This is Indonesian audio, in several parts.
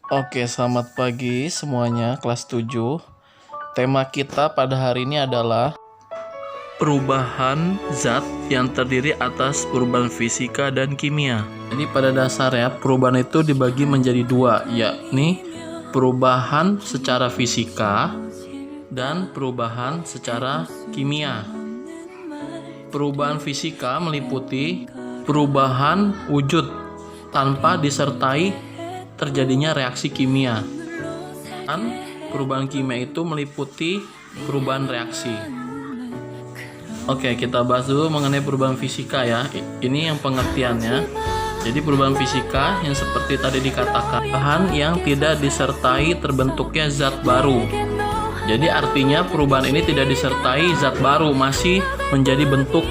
Oke, selamat pagi semuanya, kelas 7. Tema kita pada hari ini adalah perubahan zat yang terdiri atas perubahan fisika dan kimia. Jadi pada dasarnya perubahan itu dibagi menjadi dua, yakni perubahan secara fisika dan perubahan secara kimia. Perubahan fisika meliputi perubahan wujud tanpa disertai terjadinya reaksi kimia. Dan perubahan kimia itu meliputi perubahan reaksi. Oke, kita bahas dulu mengenai perubahan fisika ya. Ini yang pengertiannya. Jadi perubahan fisika yang seperti tadi dikatakan, bahan yang tidak disertai terbentuknya zat baru. Jadi artinya perubahan ini tidak disertai zat baru, masih menjadi bentuk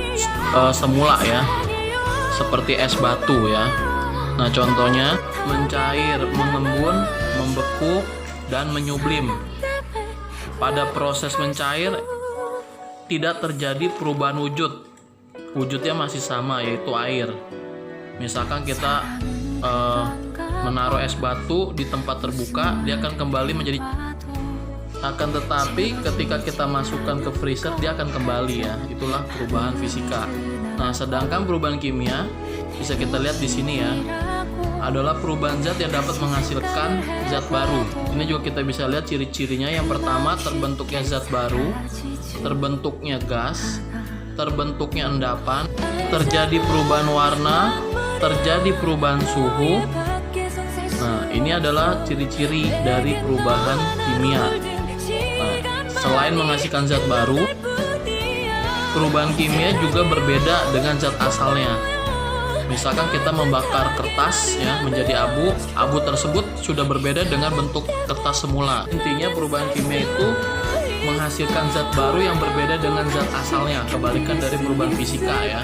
semula ya. Seperti es batu ya. Nah, contohnya mencair, mengembun, membeku, dan menyublim. Pada proses mencair tidak terjadi perubahan wujud. Wujudnya masih sama, yaitu air. Misalkan kita menaruh es batu di tempat terbuka, dia akan kembali menjadi. Akan tetapi ketika kita masukkan ke freezer, dia akan kembali ya. Itulah perubahan fisika. Nah, sedangkan perubahan kimia bisa kita lihat di sini ya, adalah perubahan zat yang dapat menghasilkan zat baru. Ini juga kita bisa lihat ciri-cirinya. Yang pertama, terbentuknya zat baru, terbentuknya gas, terbentuknya endapan, terjadi perubahan warna, terjadi perubahan suhu. Nah, ini adalah ciri-ciri dari perubahan kimia. Nah, selain menghasilkan zat baru, perubahan kimia juga berbeda dengan zat asalnya. Misalkan kita membakar kertas ya menjadi abu, abu tersebut sudah berbeda dengan bentuk kertas semula. Intinya perubahan kimia itu menghasilkan zat baru yang berbeda dengan zat asalnya, kebalikan dari perubahan fisika ya.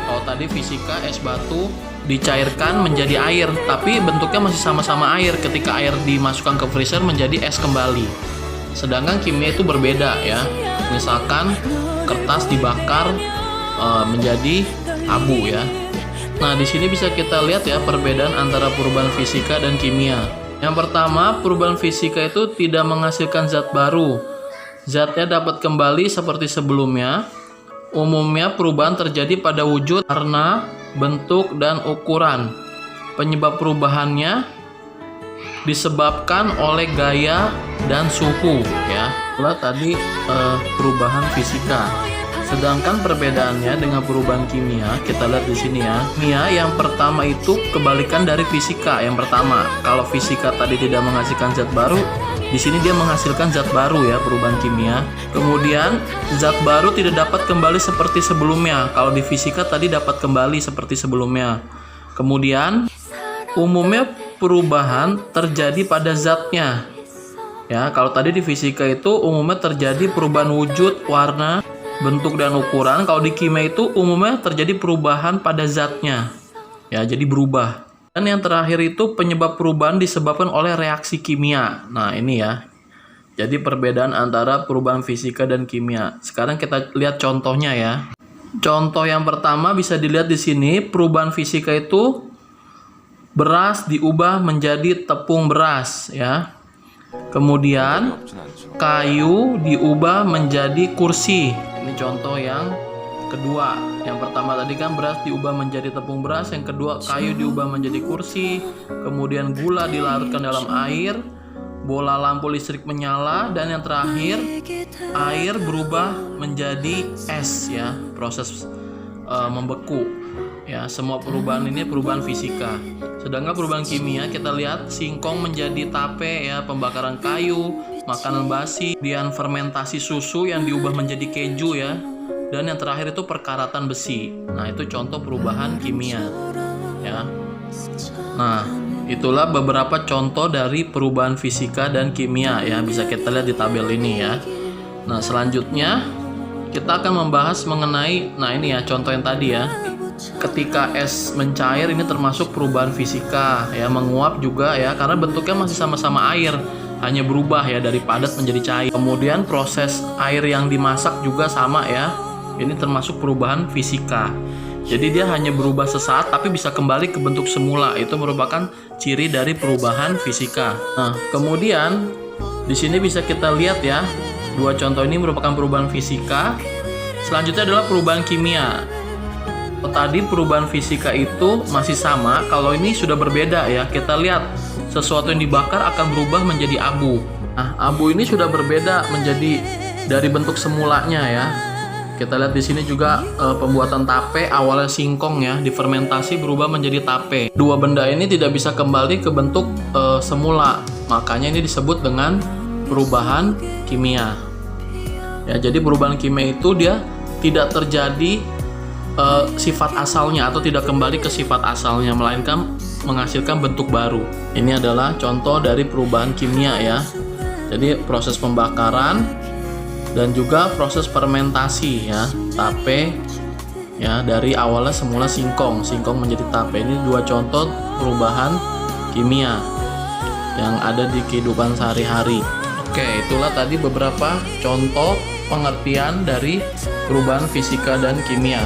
Kalau tadi fisika es batu dicairkan menjadi air, tapi bentuknya masih sama-sama air. Ketika air dimasukkan ke freezer menjadi es kembali. Sedangkan kimia itu berbeda ya. Misalkan kertas dibakar menjadi abu ya. Nah, di sini bisa kita lihat ya perbedaan antara perubahan fisika dan kimia. Yang pertama, perubahan fisika itu tidak menghasilkan zat baru. Zatnya dapat kembali seperti sebelumnya. Umumnya perubahan terjadi pada wujud, warna, bentuk, dan ukuran. Penyebab perubahannya disebabkan oleh gaya dan suhu ya. Itulah tadi perubahan fisika. Sedangkan perbedaannya dengan perubahan kimia, kita lihat di sini ya. Kimia yang pertama itu kebalikan dari fisika. Yang pertama, kalau fisika tadi tidak menghasilkan zat baru, di sini dia menghasilkan zat baru ya, perubahan kimia. Kemudian zat baru tidak dapat kembali seperti sebelumnya. Kalau di fisika tadi dapat kembali seperti sebelumnya. Kemudian umumnya perubahan terjadi pada zatnya. Ya, kalau tadi di fisika itu umumnya terjadi perubahan wujud, warna, bentuk dan ukuran. Kalau di kimia itu umumnya terjadi perubahan pada zatnya ya, jadi berubah. Dan yang terakhir itu penyebab perubahan disebabkan oleh reaksi kimia. Nah, ini ya, jadi perbedaan antara perubahan fisika dan kimia. Sekarang kita lihat contohnya ya. Contoh yang pertama bisa dilihat di sini. Perubahan fisika itu beras diubah menjadi tepung beras ya. Kemudian kayu diubah menjadi kursi. Ini contoh yang kedua. Yang pertama tadi kan beras diubah menjadi tepung beras. Yang kedua kayu diubah menjadi kursi. Kemudian gula dilarutkan dalam air. Bola lampu listrik menyala. Dan yang terakhir air berubah menjadi es ya. Proses membeku. Ya, semua perubahan ini perubahan fisika. Sedangkan perubahan kimia kita lihat singkong menjadi tape ya, pembakaran kayu, makanan basi, kemudian fermentasi susu yang diubah menjadi keju ya. Dan yang terakhir itu perkaratan besi. Nah, itu contoh perubahan kimia ya. Nah, itulah beberapa contoh dari perubahan fisika dan kimia ya, bisa kita lihat di tabel ini ya. Nah, selanjutnya kita akan membahas mengenai, nah ini ya contoh yang tadi ya. Ketika es mencair ini termasuk perubahan fisika ya, menguap juga ya, karena bentuknya masih sama-sama air, hanya berubah ya dari padat menjadi cair. Kemudian proses air yang dimasak juga sama ya, ini termasuk perubahan fisika. Jadi dia hanya berubah sesaat tapi bisa kembali ke bentuk semula. Itu merupakan ciri dari perubahan fisika. Nah, kemudian di sini bisa kita lihat ya, dua contoh ini merupakan perubahan fisika. Selanjutnya adalah perubahan kimia. Tadi perubahan fisika itu masih sama, kalau ini sudah berbeda ya. Kita lihat sesuatu yang dibakar akan berubah menjadi abu. Nah, abu ini sudah berbeda menjadi dari bentuk semulanya ya. Kita lihat di sini juga pembuatan tape, awalnya singkong ya, difermentasi berubah menjadi tape. Dua benda ini tidak bisa kembali ke bentuk semula, makanya ini disebut dengan perubahan kimia. Ya, jadi perubahan kimia itu dia tidak terjadi sifat asalnya atau tidak kembali ke sifat asalnya, melainkan menghasilkan bentuk baru. Ini adalah contoh dari perubahan kimia ya. Jadi proses pembakaran dan juga proses fermentasi ya, tape ya, dari awalnya semula singkong menjadi tape. Ini dua contoh perubahan kimia yang ada di kehidupan sehari-hari. Oke, itulah tadi beberapa contoh pengertian dari perubahan fisika dan kimia.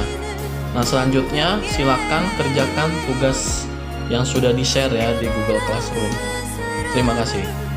Nah, selanjutnya silakan kerjakan tugas yang sudah di-share ya di Google Classroom. Terima kasih.